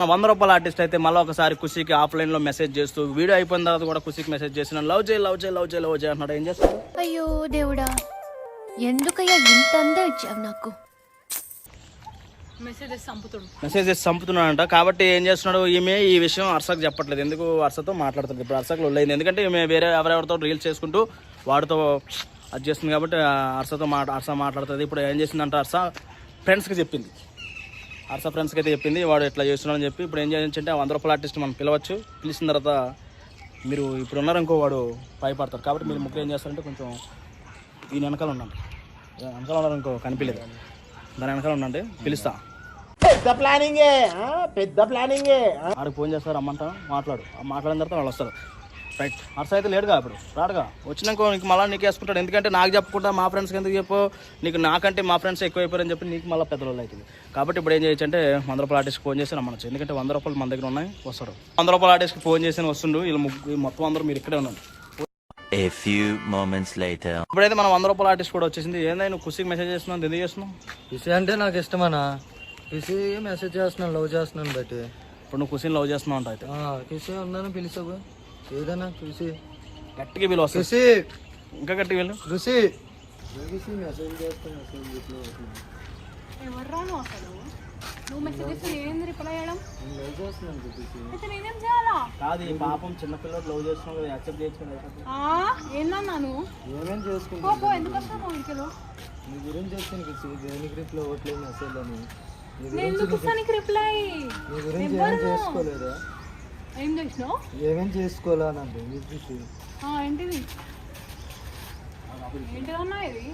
రూపాయల ఆర్టిస్ట్ అయితే మళ్ళీ ఒకసారి ఖుషికి ఆఫ్లైన్ లో మెసేజ్ చేస్తూ వీడియో అయిపోయిన తర్వాత కూడా ఖుషికి మెసేజ్ చేసిన లవ్ చేయి అంటున్నాడు. ఏం చేస్తాడు? అయ్యో దేవుడా, ఎందుకయ్యా ఇంత అందం ఇచ్చావు నాకు? మెసేజెస్ చంపుతున్నాడంట. కాబట్టి ఏం చేస్తున్నాడు, ఈమె ఈ విషయం హర్షకు చెప్పట్లేదు. ఎందుకు? హర్షతో మాట్లాడుతుంది. ఇప్పుడు హర్షకు లొల్లైంది, ఎందుకంటే ఈమె వేరే ఎవరెవరితో రీల్స్ చేసుకుంటూ వాడితో అది చేస్తుంది. కాబట్టి హర్ష మాట్లాడుతుంది. ఇప్పుడు ఏం చేసిందంట, హర్ష ఫ్రెండ్స్కి చెప్పింది. హర్ష ఫ్రెండ్స్కి అయితే చెప్పింది వాడు ఇట్లా చేస్తున్నాడని చెప్పి. ఇప్పుడు ఏం చేయాలంటే 100 రూపాయల ఆర్టిస్ట్ మనం పిలవచ్చు. పిలిచిన తర్వాత మీరు ఇప్పుడు ఉన్నారనుకో వాడు భయపడతారు. కాబట్టి మీరు ముగ్గురు ఏం చేస్తారంటే కొంచెం దీని వెనకాల ఉండండి. వెనకాల ఉన్నారనుకో కనిపించలేదు, దాని వెనకాల ఉండండి. పిలుస్తా. పెద్ద ప్లానింగే. ఆడికి ఫోన్ చేస్తారు, రమ్మంటా, మాట్లాడిన తర్వాత వాళ్ళు వస్తారు. రైట్. హర్ష అయితే లేడుగా, ఇప్పుడు రాడుగా. వచ్చినాక నీకు మళ్ళీ నీకు వేసుకుంటాడు. ఎందుకంటే నాకు చెప్పకుండా మా ఫ్రెండ్స్కి ఎందుకు చెప్పు, నీకు నాకంటే మా ఫ్రెండ్స్ ఎక్కువ అయిపోయారని చెప్పి నీకు మళ్ళీ పెద్ద రోజులు అవుతుంది. కాబట్టి ఇప్పుడు ఏం చేయొచ్చు అంటే 100 రూపాయల ఆర్టిస్ట్కి ఫోన్ చేసి రమ్మనొచ్చు. ఎందుకంటే 100 రూపాయలు మన దగ్గర ఉన్నాయి, వస్తాడు. 100 రూపాయల ఆర్టిస్ట్కి ఫోన్ చేసి వస్తుండు. వీళ్ళు మొత్తం అందరూ మీరు ఇక్కడే ఉన్నారు. A few moments later. ఇప్పుడైతే మనం 100 రూపాయల ఆర్టిస్ట్ కూడా వచ్చేసింది. ఏందా నువ్వు ఖుషికి మెసేజ్ చేస్తున్నావు, ఎందుకు చేస్తున్నావు? ఖుషి అంటే నాకు ఇష్టమన్నా. ఖుషి మెసేజ్ చేస్తున్నాను, లవ్ చేస్తున్నాను. బట్టి ఇప్పుడు నువ్వు ఖుషిని లవ్ చేస్తున్నావు అంట. అయితే ఖుషి ఉందని పిలిచావు ఏదన్నా. ఖుషి గట్టిగా వీళ్ళు వస్తుంది. ఖుషి ఇంకా గట్టిగా వీళ్ళు ఖుషి మెసేజ్ చేస్తాను. కాదు, ఈ పాపం చిన్నపిల్లలు లవ్ చేస్తున్నావు, యాక్సెప్ట్ చేయొచ్చు. ఏందన్నాను? ఏమేం చేసుకో నీ గురించి చెప్తాను ఖుషి. దేనికి రిప్లై ఓట్లేదు మెసేజ్ అని. నీ గురించి ఏమేం చేసుకోలేదా? ఏమేం చేసుకోవాలనండి నీ ఖుషి. ఏంటిది ఏంటిదన్నా ఇది?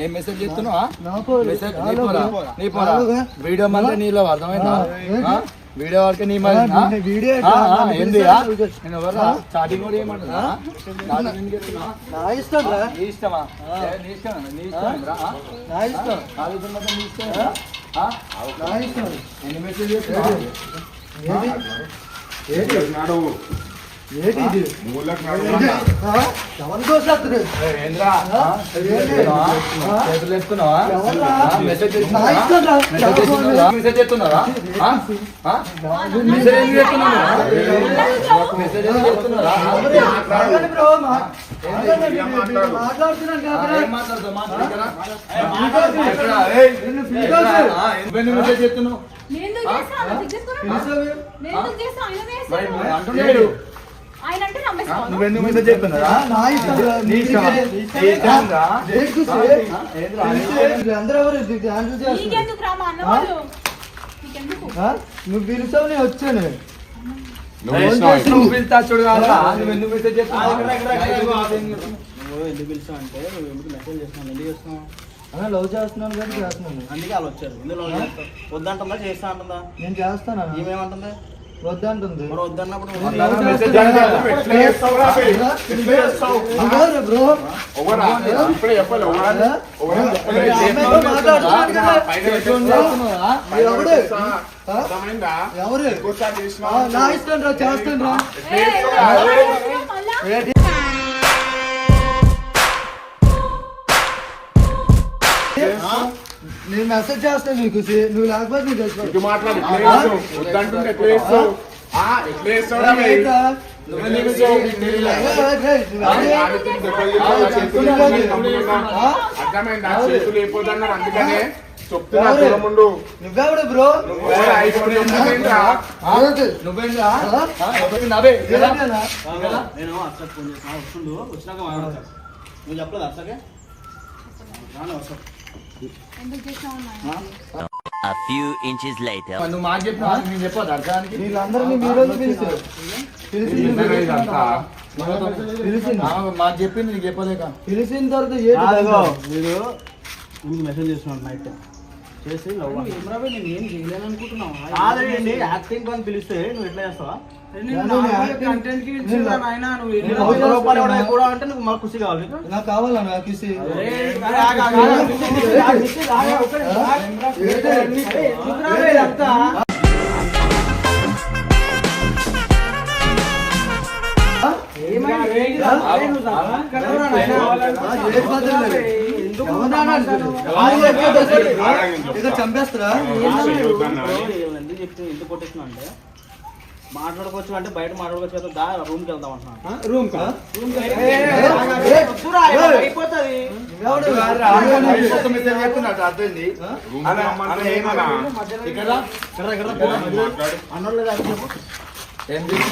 ఏం మెసేజ్ చేస్తున్నావా? వీడియో మళ్ళీ నీలో అర్థమైందా? వీడియో వరకు నీ స్టార్టింగ్ కూడా ఏమంటుందా? ఇష్టమా? నీ ఇష్టం. ఎన్ని మెసేజ్ చేస్తున్నావు? నువ్వెందుకు మెసేజ్ చెప్తున్నారా? నువ్వు పిలిచావు, నేను వచ్చాను. నువ్వు పిలుస్తా చూడు. నువ్వెందుకు మెసేజ్ చేస్తున్నావు? ఎందుకు పిలిచావు అంటే నువ్వు ఎందుకు మెసేజ్ చేస్తున్నావు, ఎందుకు చేస్తున్నావు? లవ్ చేస్తున్నాను కానీ చేస్తున్నాను. అందుకే వాళ్ళు వచ్చారు. ఇందులో వద్దంటుందా చేస్తా అంటుందా? నేను చేస్తాను. ఏమేమంటుంది? వద్దంటుంది. వద్దన్నప్పుడు ఎవరు నా ఇష్టం రా, చేస్తాను రా. నేను మెసేజ్ చేస్తాను నీకు. నువ్వు లేకపోతే నీకు నువ్వెవడు బ్రో? నువ్వేంద్రా? నేను అర్షక్ ఫోన్ చేసిన వస్తుండు, వచ్చినాక మాట్లాడతాను. నువ్వు చెప్పలేదు అర్షకే? A few inches later. నువ్వు మాట చెప్పినా నేను చెప్పదు అర్థానికి. వీళ్ళందరినీ మీరు పిలిచారు. మాట చెప్పింది నీకు చెప్పలేక. పిలిచిన తర్వాత మీరు మెసేజ్ చేస్తున్నాడు నైట్. చేసి లవ్ నేను ఏం చేయలేను అనుకుంటున్నావా? కాదండి యాక్టింగ్ అని పిలిస్తే నువ్వు ఎట్లా చేస్తావా? కంటెంట్ కి పిలిచిరా నాయనా, నువ్వు ఏం నీకు 100 రూపాయలు ఇవ్వడానికి కూడా అంటే నువ్వు మాకు ఖుషి కావాలి నీకు? నాకు కావాలా నాకు ఇసి చంపేస్తారా? ఎందుకు చెప్తే ఎందుకు కొట్టేస్తున్నా అంటే మాట్లాడుకోవచ్చు అంటే బయట మాట్లాడుకోవచ్చు కదా, దా రూమ్కి వెళ్తాం అంటున్నా. రూమ్ అయిపోతుంది.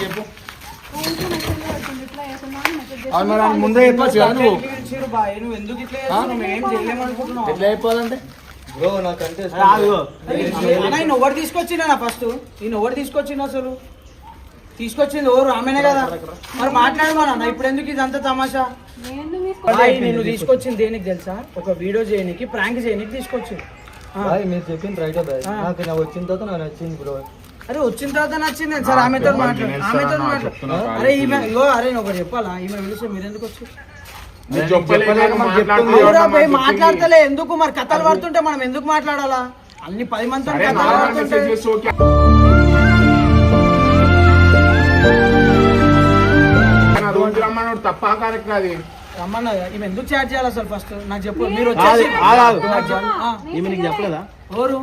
చెప్పు ముందే చెప్పచ్చు కదా నువ్వు. నువ్వు ఎందుకు ఇట్లా చేస్తున్నావు? మేము ఏం చేయలేమనుకుంటున్నావు? ఎట్లా అయిపోవాలంటే బ్రో నాకంటే ఈయన ఎవరు తీసుకొచ్చిండా? ఫస్ట్ ఈయన ఎవరు తీసుకొచ్చిండు? అసలు తీసుకొచ్చింది ఎవరు? ఆమెనే కదా. మరి మాట్లాడమన్నా ఇప్పుడు ఎందుకు ఇదంతా తమాషా? నిన్ను తీసుకొచ్చింది దేనికి తెలుసా? ఒక వీడియో చేయనికి, ప్రాంక్ చేయనికి తీసుకొచ్చింది. మీరు చెప్పింది రైట్ నాకు నాకు వచ్చిన తర్వాత నాకు నచ్చింది బ్రో. అరే వచ్చిన తర్వాత నచ్చింది సార్. ఆమెతో మాట్లాడు. అరే ఈమె ఇగో, అరే నేను ఒకటి చెప్పాలా? ఈమె పిలిస్తే మీరు ఎందుకు వచ్చి మాట్లాడతలే ఎందుకు? మరి కథలు పడుతుంటే మనం ఎందుకు మాట్లాడాలా? అన్ని 10 మంది కథలు పడుతుంటే తప్ప కరెక్ట్ అది రమ్మన్నా. ఈమె ఎందుకు చాట్ చేయాలి అసలు? ఫస్ట్ నాకు చెప్పు. మీరు వచ్చేసి ఈమె నీకు చెప్పలేదా? ఎవరు?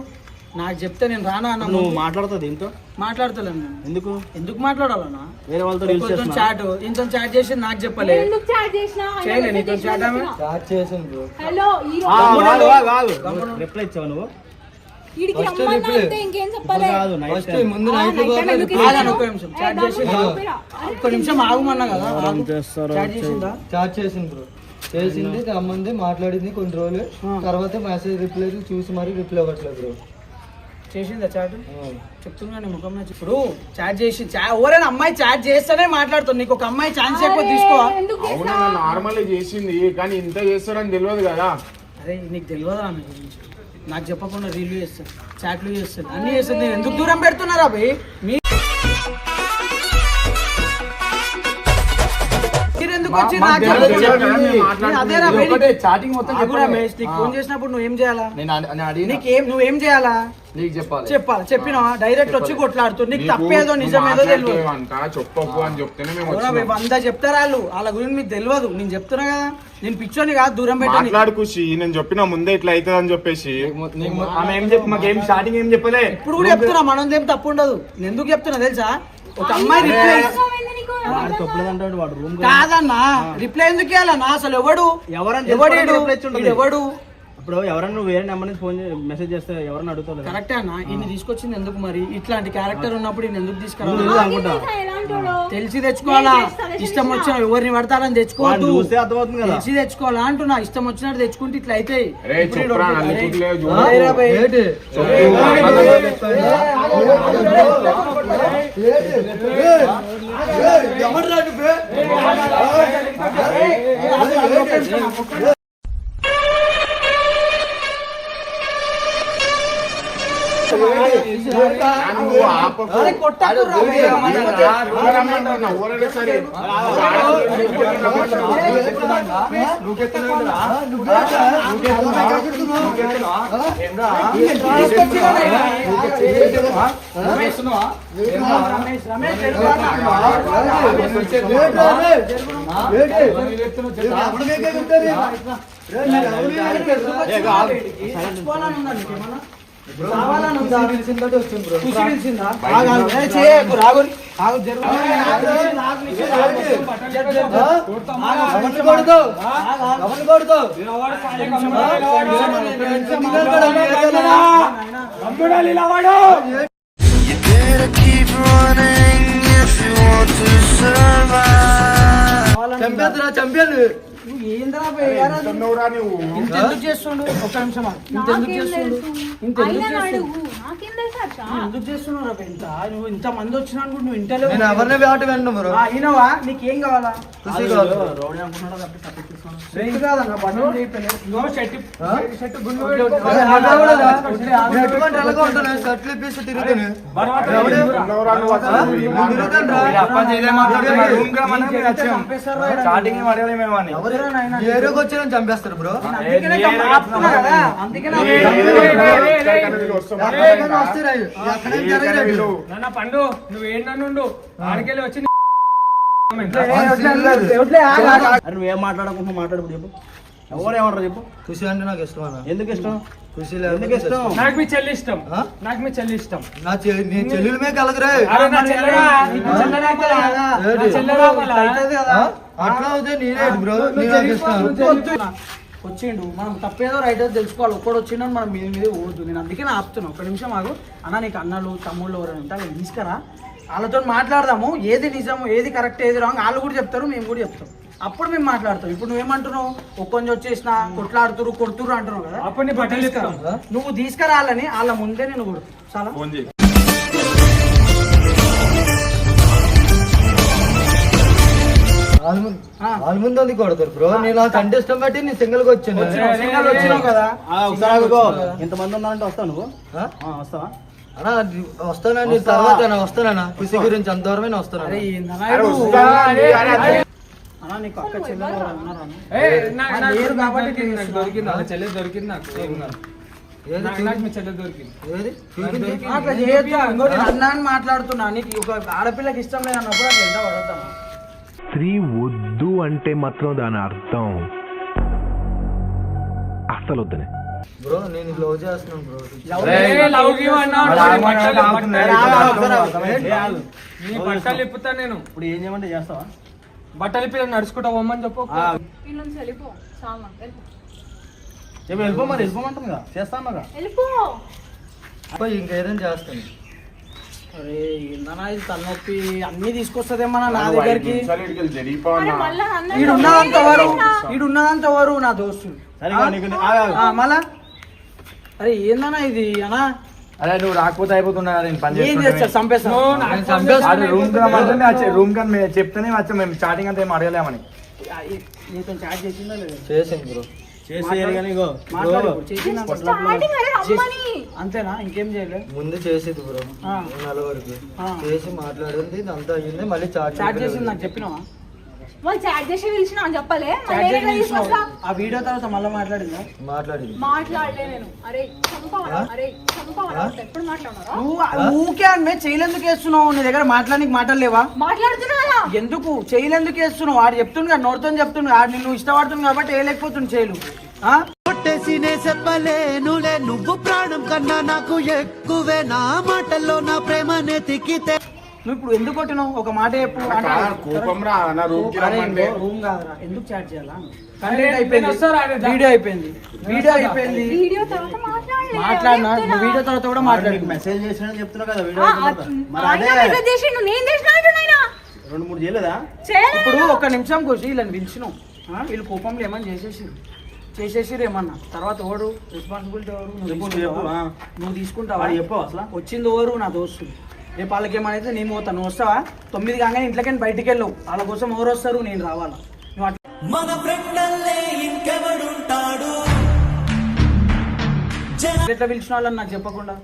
నాకు చెప్తే నేను రానా అన్న. నువ్వు మాట్లాడుతుంది దీంతో? మాట్లాడతలేను నేను. ఎందుకు మాట్లాడాలన్నా? వేరే వాళ్ళతో చాట్ ఇంత చాట్ చేసి నాకు చెప్పలే. చేయలే నీతో చాట్? ఆమె చాట్ చేసింది బ్రో. హలో రిప్లై ఇచ్చావు నువ్వు? ఈడికి రమ్మన్నా అంతే, ఇంకేం చెప్పలే. కాదు ఫస్ట్ ముందు నైట్ ఒక్క నిమిషం చాట్ చేసి ఒక్క నిమిషం ఆగుమన్నా కదా. చాట్ చేసిందా? చాట్ చేసింది బ్రో. చేసింది రమ్మంది, మాట్లాడింది కొన్ని రోజులు. తర్వాత మెసేజ్ రిప్లై చూసి మరి రిప్లై అవ్వట్లేదు బ్రో. చేసిందా చాట్? చెప్తున్నా ముఖం. ఇప్పుడు చాట్ చేసి ఎవరైనా అమ్మాయి చాట్ చేస్తేనే మాట్లాడుతుంది. నీకు ఒక అమ్మాయి ఛాన్స్ ఎక్కువ తీసుకో. అవునా? నార్మల్ చేసింది కానీ ఇంత చేస్తారని తెలియదు కదా. అరే నీకు తెలియదు ఆమె గురించి. నాకు చెప్పకుండా రీల్ చేస్తాను, చాట్లు చేస్తాను, అన్ని చేస్తాను. నేను ఎందుకు దూరం పెడుతున్నారా భయ్? మీరెందుకు వచ్చి నాకు చాటింగ్ మొత్తం ఫోన్ చేసినప్పుడు నువ్వేం చేయాలా? నేను నీకేం నువ్వేం చేయాలా? నీకు చెప్పాలి. చెప్పినావా? డైరెక్ట్ వచ్చి కొట్లాడుతూ నీకు తప్పేదో నిజమేదో తెలియదు. చెప్పకు అని చెప్తేనే మేము 100 చెప్తారు వాళ్ళు. వాళ్ళ గురించి మీకు తెలియదు. నేను చెప్తున్నా కదా, నేను పిచ్చోని కాదు, దూరం పెట్టాను. మాట్లాడు ఖుషి. నేను చెప్పిన ముందే ఇట్లా అవుతుంది అని చెప్పేసి ఆమె ఏం చెప్పి మాకేం స్టార్టింగ్ ఏం చెప్పలే. ఇప్పుడు కూడా చెప్తున్నా, మనం ఏం తప్పు ఉండదు. నేను ఎందుకు చెప్తున్నా తెలుసా? ఒక అమ్మాయి రిప్లై కాదన్నా, రిప్లై ఎందుకు ఇవ్వాలన్నా? అసలు ఎవడు ఇప్పుడు ఎవరన్నా నువ్వు వేరే నెంబర్ నుంచి ఫోన్ మెసేజ్ చేస్తే ఎవరన్నా అడుగుతావు? కరెక్టే అన్న. ఈయన తీసుకొచ్చింది ఎందుకు మరి? ఇట్లాంటి క్యారెక్టర్ ఉన్నప్పుడు ఈయన ఎందుకు తీసుకురావాలి? అనుకుంటా తెలిసి తెచ్చుకోవాలా? ఇష్టం వచ్చిన ఎవరిని పడతారని తెచ్చుకోవద్దు. చూస్తే అర్థమవుతుంది కదా. తెలిసి తెచ్చుకోవాలా అంటున్నా. ఇష్టం వచ్చినట్టు తెచ్చుకుంటే ఇట్లా అయితే చంపాను. ఇంతెందుకు చేస్తుండు? ఒక నిమిషం ఇంతెందుకు చేస్తుండు? అయినా అడుగు, నాకేం తెలుసు హర్ష? నువ్వు ఎందుకు చేస్తున్నావు రా ఇంత? నువ్వు ఇంత మంది వచ్చినా కూడా నువ్వు ఇంటలో నేను ఎవరిని వేట వెంట బ్రో అయినవా? నీకేం కావాలా? ఖుషి కాదు రౌడీ అనుకున్నాడు కాబట్టి తప్పించేస్తున్నాడు. రేట్ కాదన్న బట్టలు చేయలేదు. ఇగో షర్ట్ గుండు ఎటువంటి ఎలాగో ఉంటాను షర్ట్లు ఇప్పేసి తిరుగుతాను స్టార్టింగ్ అడగలే మేము అని ఏరియాకి వచ్చి నన్ను చంపేస్తారు బ్రో అందుకే పండు నువ్వు ఏంటన్నుండు ఆడికెళ్ళి వచ్చి అరే నువ్వేం మాట్లాడకుండా మాట్లాడు చెప్పు. ఎవరేమంటారు చెప్పు. ఖుషి అంటే నాకు ఇష్టం అన్న. ఎందుకు ఇష్టం? ఖుషి ఎందుకు ఇష్టం? నాకు మీ చెల్లి ఇష్టం. ఆ? నాకు మీ చెల్లి ఇష్టం. నా చెల్లెలు మే కలగరే అరే నా చెల్లెరా, నా చెల్లెరా మళ్ళా. అట్లా అవుతే నేనే బ్రో నేను నాకు ఇష్టం వచ్చిండు. మనం తప్పేదో రైట్ ఏదో తెలుసుకోవాలి. ఒక్కడు వచ్చిండు మనం మీద మీద ఓడదు. నేను అందుకే ఆపుతున్నా. ఒక్క నిమిషం ఆగు అన్న. నీకు అన్నలు తమ్ముళ్ళు ఎవరైనా ఉంటే వాళ్ళు తీసుకురా, వాళ్ళతో మాట్లాడదాము. ఏది నిజము ఏది కరెక్ట్ ఏది రాంగ్ వాళ్ళు కూడా చెప్తారు, మేము కూడా చెప్తాం. అప్పుడు మేము మాట్లాడతాం. ఇప్పుడు నువ్వేమంటున్నావు? ఒక్కొంచెం వచ్చేసిన కొట్లాడుతురు కొడుతురు అంటున్నావు కదా. అప్పుడు నీ బట్టలు ఇస్తాం. నువ్వు తీసుకురాలని వాళ్ళ ముందే నేను కొడుతు చాలా ఫోన్ చేయి. వాళ్ళ ముందు ఉంది కొడతారు బ్రో. నేను నాకు అంటే ఇష్టం బట్టి నేను సింగిల్ గా వచ్చాను సింగల్ వచ్చినావు కదా. ఒకసారి ఆగుకో. ఇంతమంది ఉన్నారంటే వస్తావు నువ్వు? వస్తావా? అన్నా వస్తానండి తర్వాత వస్తానన్నా. ఖుషి గురించి అంతవరమే అరే వస్తాను. ఏందన్నా అరే ఇది? వస్తా అని అరే అన్నా నీకు అక్క చెల్లెలు ఎవరు ఉన్నారా అన్న? నాకు లేరు కాబట్టి దొరికింది, నాకు దొరికింది. నా చెల్లి దొరికింది నాకు. నాకు మీ చెల్లి దొరికింది. అట్లా చేయొద్దు. ఇంకోటి అన్నా అని మాట్లాడుతున్నా. నీకు ఒక ఆడపిల్లకి ఇష్టం లేదు అన్నప్పుడు అట్లా ఎంత పడతాను. స్త్రీ వద్దు అంటే మాత్రం దాని అర్థం అస్సలు వద్దనే. బ్రో నేను లవ్ చేస్తున్నాను బ్రో. లవ్ గివ్ అన్నావు. నీ ఆగు. బట్టలు ఇప్పుతా నేను. ఇప్పుడు ఏం చేయమంటే చేస్తావా? బట్టలు ఇప్పి నడుచుకుంటా పోమని చెప్పు. వీళ్ళ నుంచి వెళ్ళిపో. చాలా వెళ్ళిపో. చెప్పు వెళ్ళిపో. మరి వెళ్ళిపోమంటుంది కదా, చేస్తాను. వెళ్ళిపో. ఇంకేదైనా చేస్తాను. అరే ఏందన్నా ఇది తలనొప్పి అన్ని తీసుకొస్తుందేమన్నా నా దగ్గరికి. అరే మళ్ళా అన్న ఈడున్నదంత ఎవరు నా దోస్తులు. సరే ఇగో నీకు ఆగు. మళ్ళా అరే ఏందన్నా ఇది అన్నా? అరే నువ్వు రాకపోతే అయిపోతున్నా నేను పని ఏం చేస్తారు? చంపేస్తాను. రూమ్ కానీ చెప్తేనే వచ్చాం మేము. స్టార్టింగ్ అంతా ఏం అడగలేమని. నీతో చాట్ చేసిందా లేదా? చేసాను బ్రో. చేసేయాలి కానీ ఇగో మాట్లాడు. చేసిందా? స్టార్టింగ్ అరే రమ్మని. అంతేనా? ఇంకేం చేయలేదు. ముందు చేసేది బ్రో నలుగురికి చేసి మాట్లాడింది అంతా అయ్యింది. మళ్ళీ చాట్ చేసింది నాకు చెప్పినావా? వాళ్ళు చాట్ చేసి పిలిచిన అని చెప్పలే. చాట్ చేసి పిలిచినావు. ఆ వీడియో తర్వాత మళ్ళీ మాట్లాడిందా? మాట్లాడింది. మాట్లాడలే నేను. అరే చంపవరా, అరే చంపవరా. ఎప్పుడు మాట్లాడరా? నువ్వు ఊకే అన్నే చేయలేందుకు వేస్తున్నావు? నీ దగ్గర మాట్లాడడానికి మాటలు లేవా? మాట్లాడుతున్నా కదా. ఎందుకు చేయలేందుకు వేస్తున్నావు? వాడు చెప్తుండు కదా, నోటితో చెప్తుండు. ఆడు నిన్ను ఇష్టపడుతుంది కాబట్టి వేయలేకపోతుంది చేయలు. కొట్టేసినే చెప్పలేనులే నువ్వు ప్రాణం కన్నా నాకు ఎక్కువే నా మాటల్లో నా ప్రేమనే తిక్కితే. నువ్వు ఇప్పుడు ఎందుకు కొట్టినావు? ఒక మాట చెప్పు. కోపం రా నా రూమ్ కి రమ్మంటే రూమ్ కాదురా, ఎందుకు చాట్ చేయాలా? వీడియో అయిపోయింది. వీడియో అయిపోయింది. వీడియో తర్వాత మాట్లాడలే. మాట్లాడినా నువ్వు వీడియో తర్వాత కూడా మాట్లాడి మెసేజ్ చేసినా చెప్తున్నా కదా వీడియో ఆయన మెసేజ్ చేసిండు, నేను చేసిన అంటున్నాయినా. 2-3 చేయలేదా? ఇప్పుడు ఒక్క నిమిషం కూర్చి వీళ్ళని పిలిచినావు. వీళ్ళు కోపంలో ఏమని చేసేసిరు ఏమన్నా. తర్వాత ఎవరు రెస్పాన్సిబిలిటీ ఎవరు? నువ్వు తీసుకుంటావా? చెప్పవు అసలు. వచ్చింది ఎవరు? నా దోస్తులు. రేపు వాళ్ళకి ఏమైతే నేను పోతాను. నువ్వు వస్తావా? 9 కాగానే ఇంట్లోకి బయటికి వెళ్ళవు. వాళ్ళ కోసం ఎవరు వస్తారు? నేను రావాలా? నువ్వు అట్లా ఎట్లా పిలిచిన వాళ్ళని నాకు చెప్పకుండా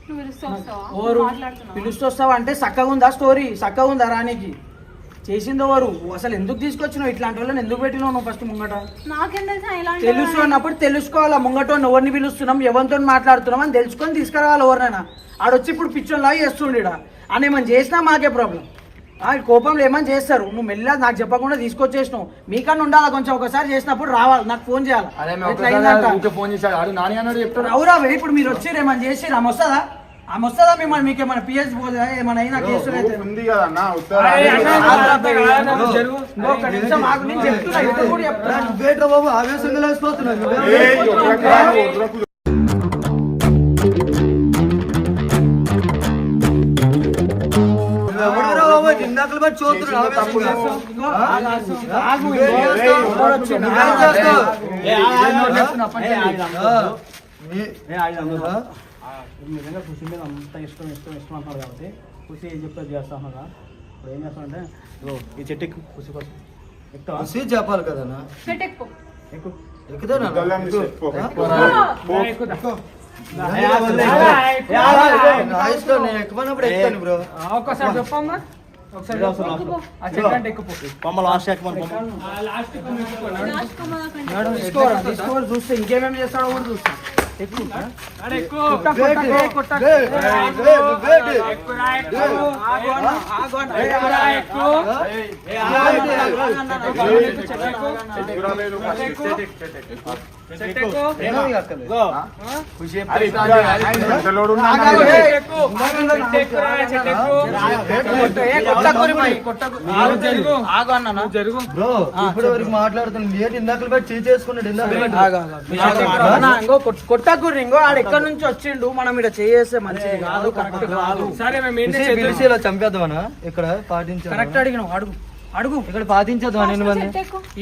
నువ్వు పిలుస్తూ వస్తావా? ఎవరు మాట్లాడుతున్నావా? పిలుస్తూ వస్తావా అంటే చక్కగా ఉందా స్టోరీ? చక్కగా ఉందా రానికి? చేసింది ఎవరు? అసలు ఎందుకు తీసుకొచ్చినావు? ఇట్లాంటి వాళ్ళని ఎందుకు పెట్టినావు నువ్వు ఫస్ట్ ముంగట? నాకేం తెలుసా ఇలాంటి తెలుసు అన్నప్పుడు తెలుసుకోవాలా. ముంగట ఎవరిని పిలుస్తున్నాం, ఎవరితో మాట్లాడుతున్నాం అని తెలుసుకొని తీసుకురావాలి. ఎవరినైనా ఆడొచ్చి ఇప్పుడు పిచ్చోన్లా చేస్తుండీడా అని ఏమని చేసినా మాకే ప్రాబ్లం. కోపంలో ఏమని చేస్తారు. నువ్వు మెల్ల నాకు చెప్పకుండా తీసుకొచ్చేసినావు. మీకన్నా ఉండాలా కొంచెం. ఒకసారి చేసినప్పుడు రావాలి, నాకు ఫోన్ చేయాలి. ఫోన్ చేశాడు నాని అన్నాడు చెప్తాడు. అవురా ఇప్పుడు మీరు వచ్చి ఏమని చేసి ఆమె వస్తుందా? ఆమె వస్తుందా? మిమ్మల్ని మీకేమైనా పిఎస్ పోదా? ఏమైనా అయినా కేసులు అయితే ఉంది కదా అన్న ఒక్క నిమిషం ఆగు, నేను చెప్తున్నా. ఇప్పుడు కూడా చెప్తున్నా. నువ్వేట్రా బాబు ఆవేశంగా లేచిపోతున్నావు. ఎవడరా బాబు ఇందాకలు బట్టి చూస్తున్నాడు ఆవేశంగా. నిజంగా ఖుషి మీద అంత ఇష్టం అంటున్నాడు కాబట్టి ఖుషి ఏం చెప్పేది చేస్తా ఉన్నారా ఇప్పుడు ఏం చేస్తామంటే ఈ చెట్టు ఎక్కువ ఖుషి కోసం ఎక్కువ ఖుషి చెప్పాలి కదన్నా. చెట్టెక్కు. ఎక్కువ ఎక్కుతానా? నా ఇష్టం, నేను ఎక్కువనప్పుడు ఎక్కుతాను బ్రో. ఒక్కసారి చెప్పమ్మా, ఒకసారి ఆ చెట్టు అంటే ఎక్కువ బొమ్మ లాస్ట్ ఎక్కమని బొమ్మ లాస్ట్ తీసుకోవాలి చూస్తే ఇంకేమేమి చేస్తాడో కూడా చూస్తా. ఎక్కువ బ్రో ఇప్పుడు వరకు మాట్లాడుతున్నాను, ఏంటి ఇందాకలు పెట్టి చేసుకున్నాడు, కొట్టకూరి ఇంకో ఆడు ఎక్కడి నుంచి వచ్చిండు, మనం ఇక్కడ చేస్తే మంచిది కాదు, కరెక్ట్ కాదు. సరే మేము పిలిచి ఇలా చంపేద్దామనా? ఇక్కడ పాటించాలి, కరెక్ట్ అడిగినావు, అడుగు అడుగు. ఇక్కడ పాటించేద్దాం నేను మంది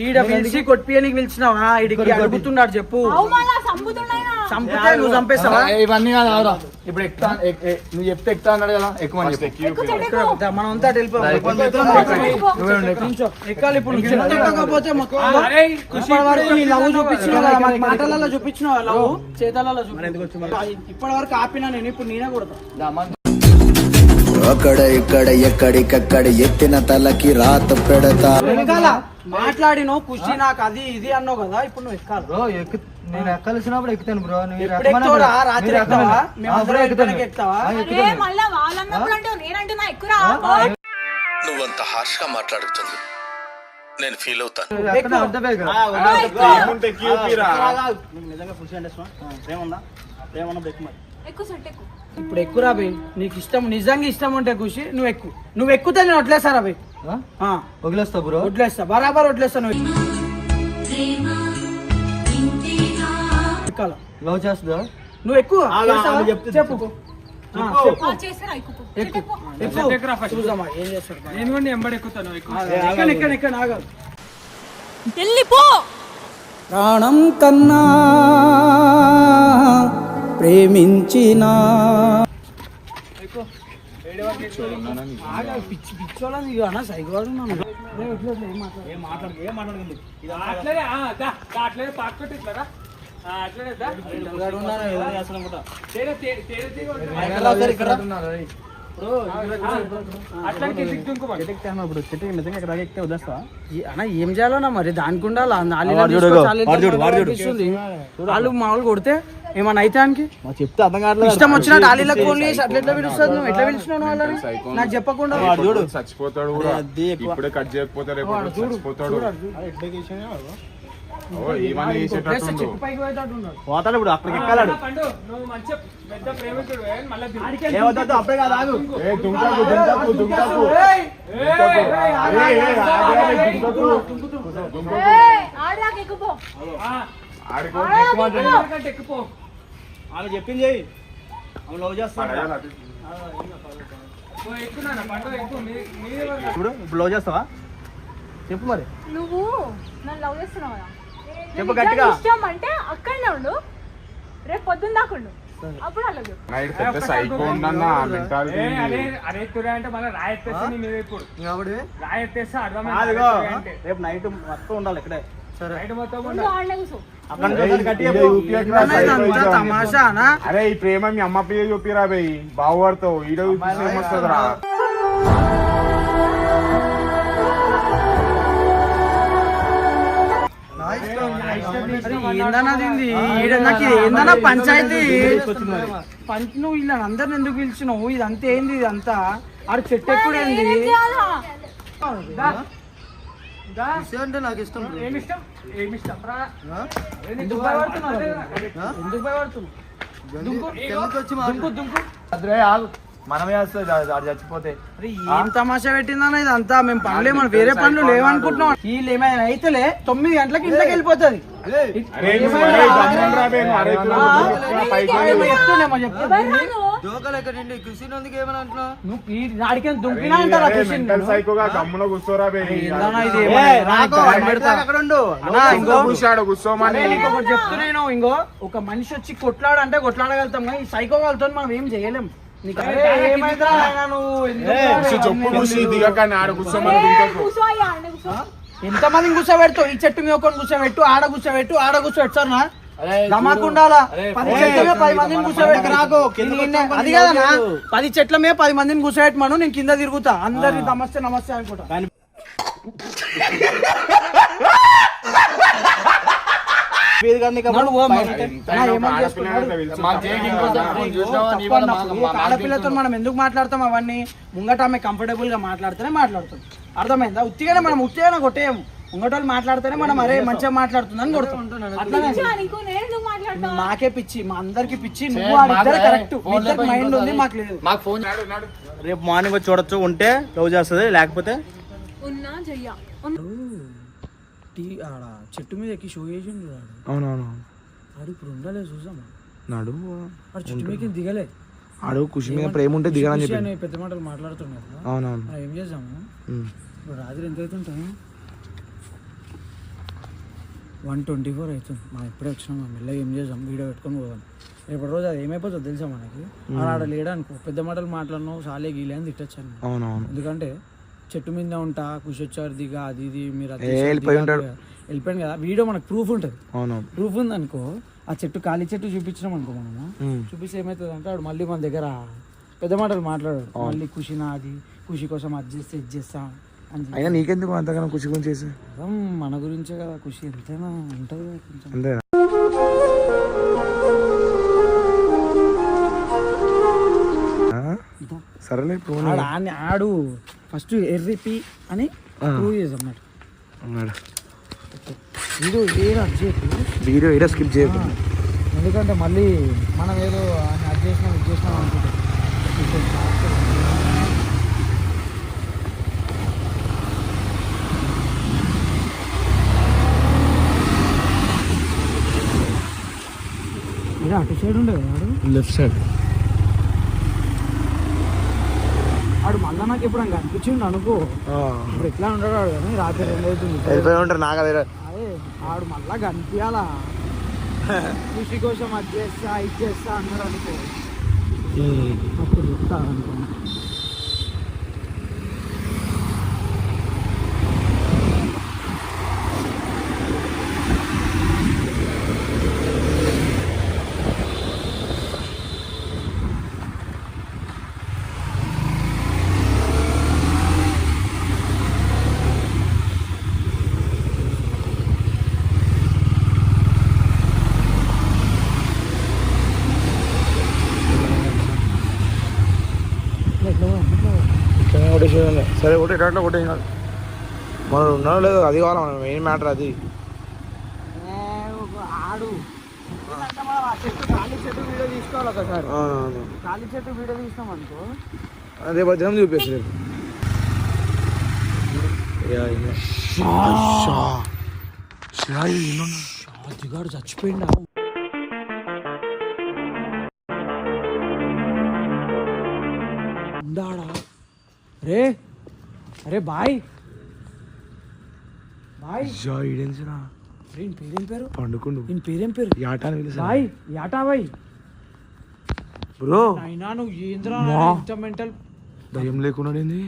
ఈడ పిలిచి కొట్టియనికి పిలిచినావా? ఈడికి అడుగుతున్నాడు చెప్పు. చంపితే నువ్వు చంపేస్తావా? ఇవన్నీ కాదు ఆవురా. ఇప్పుడు ఎక్కుతా నువ్వు చెప్తే ఎక్కుతా అన్నాడు కదా, ఎక్కువ మనం అంతా ఎక్కాలి. ఇప్పుడు నువ్వు చెప్తే ఎక్కకపోతే మొత్తం నీ లవ్ చూపించినావు కదా, మాకు మాటలలో చూపించినావు, లవ్ చేతలలో చూపించినావు. ఇప్పటి వరకు ఆపినా నేను, ఇప్పుడు నేనే కొడతా. అక్కడ ఇక్కడ ఎక్కడికక్కడ ఎత్తిన తలకి రాత పెడతా. వెనకాల మాట్లాడినావు ఖుషి నాకు అది ఇది అన్నావు కదా, ఇప్పుడు నువ్వు ఎక్కాలి బ్రో. నేను ఎక్కాల్సినప్పుడు ఎక్కుతాను బ్రో. ఎప్పుడు ఎక్కుతావురా? రాత్రి ఎక్కుతావా? మేమందరం ఎక్కుతానికి ఎక్కుతావా? నువ్వంత హార్ష్ గా మాట్లాడుతుంది నేను ఫీల్ అవుతాను. నిజంగా ఖుషి అంటే ప్రేమ ఉందా? ప్రేమ ఉన్నప్పుడు ఎక్కువ మరి. ఇప్పుడు ఎక్కురా బై, నీకు ఇష్టం నిజంగా ఇష్టం ఉంటే ఖుషి నువ్వు ఎక్కు. నువ్వు ఎక్కుతే నేను వదిలేస్తారా బై? వదిలేస్తా బ్రో, వదిలేస్తా, బరాబర్ వదిలేస్తా. నువ్వు ఎక్కాల. లవ్ చేస్తుందా? నువ్వు ఎక్కువ చెప్పు. చూద్దామా ఏం చేస్తాడు. నేను కూడా ఎంబడి ఎక్కుతాను. ఎక్కడ ఆగాలి. ప్రాణం కన్నా ప్రేమించిన పిచ్చి పిచ్చోళ్ళని సైకోడు. ఏం మాట్లాడుకుంది అట్లనే పాక్కొట్టి ఇట్లారా, అట్లనే అన్న ఏం చేయాలన్నా మరి, దానికి ఉండాలి. వాళ్ళు మామూలు కొడితే ఏమన్నా అయితే చెప్తే అర్థం కావట్లేదు. ఇష్టం వచ్చినట్టు ఆలీలకు ఫోన్ చేసి అట్లా ఎట్లా పిలుస్తుంది? నువ్వు ఎట్లా పిలిచినావు వాళ్ళని నాకు చెప్పకుండా? చచ్చిపోతాడు కూడా, ఇప్పుడే కట్ చేయకపోతాడు, చచ్చిపోతాడు. పోతాడు ఇప్పుడు, అక్కడికి ఎక్కాలాడు. నువ్వు మంచి పెద్ద ప్రేమికుడు మళ్ళీ అప్పుడే కాదు, ఆగు. ఎక్కుపో. ఆమె చెప్పింది ఆమె లవ్ చేస్తాను. ఇప్పుడు లవ్ చేస్తావా? చెప్పు మరి. నువ్వు నన్ను లవ్ చేస్తున్నావా? చెప్పు గట్టిగా. ఇష్టం అంటే అక్కడనే ఉండు, రేపు పొద్దున్న దాకా ఉండు, అప్పుడు అలా చెప్పు. అరే తురే అంటే మళ్ళీ రాయెత్తేస్తే నేను ఇప్పుడు రాయెత్తేస్తే రేపు నైట్ మొత్తం ఉండాలి ఇక్కడే. నైట్ మొత్తం ఆడనే కూర్చో. తమాషానా? అరే ఈ ప్రేమ మీ అమ్మ పిల్ల చూపిరా బయ్, బాగుపడతావు. ఈడ వస్తుందిరా. ఏందన్నా పంచాయతీ నువ్వు ఇలా అందరిని ఎందుకు పిలిచినావు? ఇదంతా ఏంది? ఇదంతా ఆడు చెట్టు ఎక్కుడు ఏంది? అంటే నాకు ఇష్టం. ఏమిష్టం? ఎందుకు భయపడుతున్నావు? వచ్చి దుంకు. అదే ఆగు. మనమే వస్తుంది అది చచ్చిపోతే. అరే ఏం తమాషా పెట్టిందన్న ఇదంతా. మేము పనులు ఏమన్నా వేరే పనులు లేవనుకుంటున్నాం. వీళ్ళు ఏమైనా అయితేలే 9 గంటలకు ఇంట్లోకి వెళ్ళిపోతుంది. చెప్తున్నాను ఇంకో ఒక మనిషి వచ్చి కొట్లాడంటే కొట్లాడగలుగుతాం కానీ ఈ సైకో వాళ్ళతో మనం ఏం చేయలేం. ఎంతమంది కూర్చోబెడతావు? ఈ చెట్టు మీద ఒకరిని కూర్చోబెట్టు, ఆడ కూర్చోబెట్టు, ఆడ కూర్చోబెట్టు సార్ నా నమ్మకుండాలా. 10 చెట్ల మీద 10 మందిని కూర్చోబెట్టు. నాకు అది కదనా 10 చెట్ల మీద 10 మందిని కూర్చోబెట్టమను, నేను కింద తిరుగుతా. అందరికి నమస్తే నమస్తే అనుకుంటా. ఆడపిల్లతో మనం ఎందుకు మాట్లాడతాం? అవన్నీ ముంగట ఆమె కంఫర్టబుల్ గా మాట్లాడితేనే మాట్లాడుతాం. అర్థమైందా? ఉత్తిగానే మనం ఉత్తిగానే కొట్టేయము. ముంగటోళ్ళు మాట్లాడితేనే మనం అరే మంచిగా మాట్లాడుతుందని కొడతాం. మాకే పిచ్చి, మా అందరికి పిచ్చి. నువ్వు వాళ్ళిద్దరు కరెక్ట్, మైండ్ ఉంది, మాకు లేదు. మాకు ఫోన్ రేపు మార్నింగ్ వచ్చి చూడొచ్చు. ఉంటే లవ్ చేస్తుంది, లేకపోతే చెట్టు మీద ఎక్కి షో చేసిండు. అవునవును ఆడు ఇప్పుడు ఉండాలి చూసామా? నాడు చెట్టు మీద దిగలే. ఆడు ఖుషి మీద ప్రేమ ఉంటే దిగలని చెప్పి పెద్ద మాటలు మాట్లాడుతున్నాడు. అవునవును. ఏం చేద్దాము ఇప్పుడు? రాత్రి ఎంత అవుతుంటాం? 1:24 అవుతుంది. మనం ఎప్పుడే వచ్చినాం. మనం మెల్లగా ఏం చేద్దాం, వీడియో పెట్టుకొని పోదాం. రేపటి రోజు అది ఏమైపోతుందో తెలుసా మనకి? ఆడ లేడనుకో పెద్ద మాటలు మాట్లాడినావు, సాలే గీలే అని తిట్టచ్చాను. అవునవును. ఎందుకంటే చెట్టు మీద ఉంటా, ఖుషి వచ్చారు దిగా, అది ఇది మీరు వెళ్ళిపోయాను కదా. వీడియో మనకు ప్రూఫ్ ఉంటుంది. ప్రూఫ్ ఉంది అనుకో, ఆ చెట్టు ఖాళీ చెట్టు చూపించినాం అనుకో, మనము చూపిస్తే ఏమవుతుంది అంటే వాడు మళ్ళీ మన దగ్గర పెద్ద మాటలు మాట్లాడాడు. మళ్ళీ ఖుషి నాది, ఖుషి కోసం అది చేస్తే ఇది చేస్తా అని. అయినా నీకెందుకు అంతగానో ఖుషి గురించి చేసి? మన గురించే కదా ఖుషి, ఎంతైనా ఉంటుంది కొంచెం. సరేలే ఆడు ఫస్ట్ ఎర్రిపి అని ప్రూవ్ చేద్దాం అన్నమాట. వీడియో ఏదో స్కిప్ చేయకు, ఎందుకంటే మళ్ళీ మనం ఏదో అది చేసినాం ఇది చేసినాం అనుకుంటాం. అటు సైడ్ ఉండేది వాడు, లెఫ్ట్ సైడ్. వాడు మళ్ళా నాకు ఎప్పుడు కనిపించిండు అనుకో. ఇప్పుడు ఎట్లా ఉంటాడు వాడు కానీ రాత్రి 2 అవుతుంది ఉంటారు నాకు. అదే వాడు మళ్ళా కనిపించాలా, ఖుషి కోసం అది చేస్తా ఇది చేస్తా అన్నారు అనుకో, అప్పుడు చెప్తా అనుకో. సరే ఒకటి ఎట్లా కొట్టేసినాడు. మనం ఉన్నాడు లేదు అది కావాలి, మనం మెయిన్ మ్యాటర్ అది. ఆడు ఖాళీ చెట్టు వీడియో తీసుకోవాలి ఒకసారి. ఖాళీ చెట్టు వీడియో తీసినాం అనుకో, రేపు దినం చూపేసి రేపు. దిగాడు చచ్చిపోయిందా? ఉండాడా? రే అరే బాయ్ బాయ్ పేరేం పేరు? పండుకుండు. నేను పేరేం పేరు? యాటా బాయ్ యాటా బాయ్ బ్రో. అయినా నువ్వు ఏంద్రా ఇంత మెంటల్ దయ్యం లేకున్నాడు ఏంది?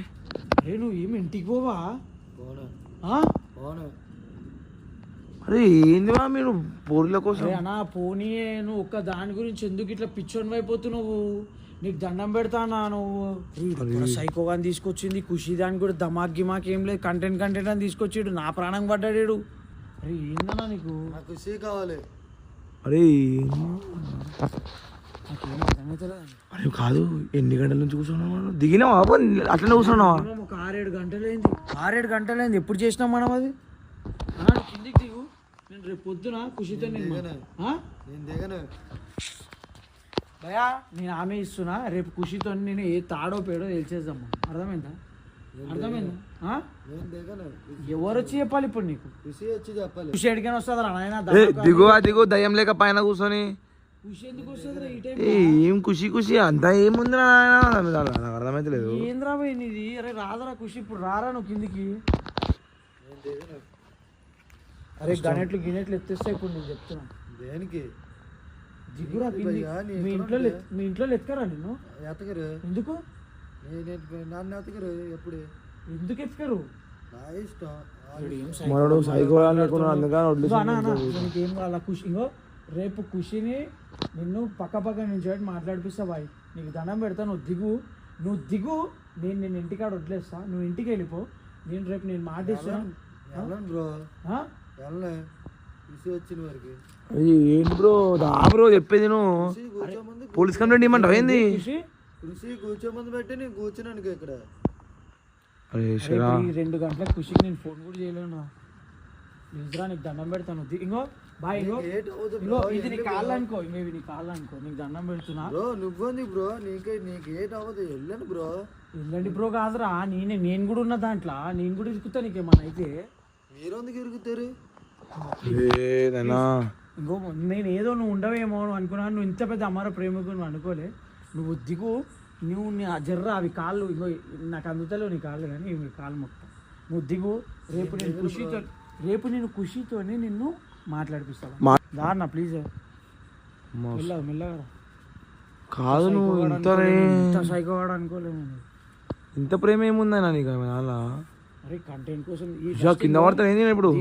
అరే నువ్వు ఏమి ఇంటికి పోవా? అరే ఏంది మా మీరు పోరుల కోసం? అన్నా పోనీ, నువ్వు ఒక్క దాని గురించి ఎందుకు ఇట్లా పిచ్చోని అయిపోతున్నావు? నీకు దండం పెడతానా నువ్వు? సైకోగా తీసుకొచ్చింది ఖుషి, దానికి కూడా దమాక్ గిమాక్ ఏం లేదు, కంటెంట్ అని తీసుకొచ్చాడు. నా ప్రాణం పడ్డాడు. అరే ఏందన్నా నీకు? ఖుషి కావాలి. అరే అరే కాదు, ఎన్ని గంటల నుంచి కూర్చున్నావు? దిగినావా అట్లనే కూర్చున్నావా? ఒక 6-7 గంటలైంది. 6-7 గంటలైంది. ఎప్పుడు చేసినాం మనం అది? అన్నాడు కిందికి దిగు, నేను రేపు పొద్దున ఖుషితో భయా నేను ఆమె ఇస్తున్నా రేపు ఖుషితో నేను ఏ తాడో పేడో తెలిసేద్దాం అర్థమైందా ఆ? ఎవరు వచ్చి చెప్పాలి ఇప్పుడు నీకు ఖుషి ఎడికైనా వస్తుందా నాయన దిగు దయ్యం లేక పైన కూర్చొని ఖుషి ఎందుకు వస్తుంది ఈ టైం ఏం ఖుషి అంతా ఏముంది నాకు అర్థమైతే లేదు. ఏంద్రా పోయి నీది అరే రాదరా ఖుషి ఇప్పుడు రారా నువ్వు కిందికి అరే గినెట్లు ఎత్తేస్తా ఇప్పుడు నేను చెప్తున్నా దేనికి దిగురా కిందికి. మీ ఇంట్లో ఎత్తుకరా నిన్ను ఎతకరు ఎందుకు నన్ను ఎతకరు ఎప్పుడు ఎందుకు ఎత్తుకరు నా ఇష్టం మనోడు సైకో అనుకున్నాడు అందుకని వదిలేసి ఏం కావాలా ఖుషి ఇంకో రేపు ఖుషిని నిన్ను పక్క నుంచి మాట్లాడిపిస్తా బాయ్ నీకు దండం పెడతా నువ్వు దిగు నేను ఇంటికాడ వదిలేస్తా నువ్వు ఇంటికి వెళ్ళిపో నేను రేపు నేను మాట ఇస్తాను వెళ్ళను బ్రో వెళ్ళలే చూసి వచ్చిన వరకు ఏంటి బ్రో బ్రో చెప్పేది నువ్వు పోలీస్ కంప్లైంట్ ఇవ్వమంటావు ఏంది? కృషి కూర్చోమంది పెట్టి నేను కూర్చున్నాను ఇక్కడ. అరే ఈ 2 గంటలకు ఖుషికి నేను ఫోన్ కూడా చేయలేను నిజరా నీకు దండం పెడతాను ఇంకో బాయ్ ఇంకో ఇది నీ కాళ్ళు అనుకో మేబీ నీ కాళ్ళు అనుకో నీకు దండం పెడుతున్నా బ్రో నువ్వుంది బ్రో నీకు ఏట్ అవ్వదు వెళ్ళండి బ్రో. వెళ్ళండి బ్రో కాదురా నేను కూడా ఉన్న దాంట్లో నేను కూడా ఇరుకుతా నీకేమన్నా అయితే మీరు ఎందుకు ఇరుగుతారు ఇంకో నేను ఏదో నువ్వు ఉండవేమో అనుకున్నాను నువ్వు ఇంత పెద్ద అమ్మార ప్రేమకు నువ్వు అనుకోలే నువ్వు దిగు నువ్వు జర్ర అవి కాళ్ళు ఇంకో నాకు అందుతలో నీ కాళ్ళు కానీ ఇవి కాళ్ళు మొత్తం నువ్వు దిగు రేపు నేను ఖుషితోనే నిన్ను మాట్లాడిపిస్తాను దాన్న ప్లీజ్ మెల్లగా కాదు నువ్వు ఇంత సైకోవాడు అనుకోలేము ఇంత ప్రేమ ఏముందన్నా నీకు అలా అరే కంటెంట్ కోసం కింద పడతాను ఏంది ఇప్పుడు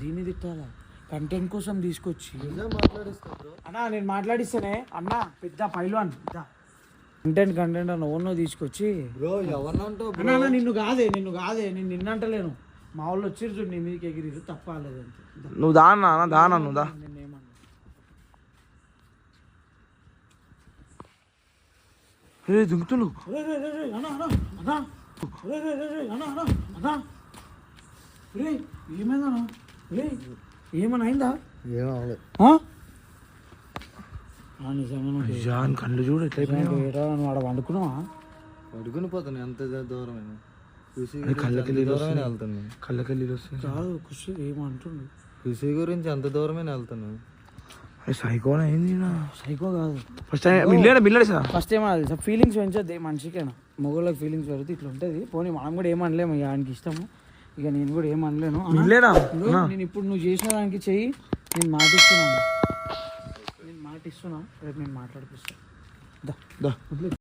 దీన్ని తిట్టాలా కంటెంట్ కోసం తీసుకొచ్చి మాట్లాడిస్తాను అన్నా నేను మాట్లాడిస్తానే అన్నా పెద్ద పైల్వాన్ కంటెంట్ అన్న ఓన్నో తీసుకొచ్చి బ్రో ఎవరినంటావు అన్నా నిన్ను కాదే నేను నిన్నంటలేను మా వాళ్ళు వచ్చి చూడు నీ మీదకి ఎగిరి తప్పాలేదు అంతే నువ్వు దానా నువ్వు దా దుంకుతున్నావు ఏమైందా ఏమన్నా అయిందా ఏమవలేదు కళ్ళు చూడు నువ్వు ఆడ వండుకున్నావా పడుకుని పోతాను ఎంత దూరమైన కళ్ళకెళ్ళి వెళ్తాను కళ్ళకెళ్ళి వస్తుంది కాదు ఖుషి ఏమంటుండు కృషి గురించి ఎంత దూరమైన వెళ్తాను సైకోనా ఏంది సైకో కాదు ఫస్ట్ మిల్లడే సార్ ఫస్ట్ ఏమన్నా ఫీలింగ్స్ పెంచొద్దు మనిషికేనా మొగోళ్ళకి ఫీలింగ్స్ పెడితే ఇట్లా ఉంటుంది పోనీ మనం కూడా ఏమనలేము ఇక ఆయనకి ఇష్టము ఇక నేను కూడా ఏమనలేను నేను ఇప్పుడు నువ్వు చేసిన దానికి చెయ్యి నేను మాటిస్తున్నా రేపు నేను మాట్లాడిపిస్తాను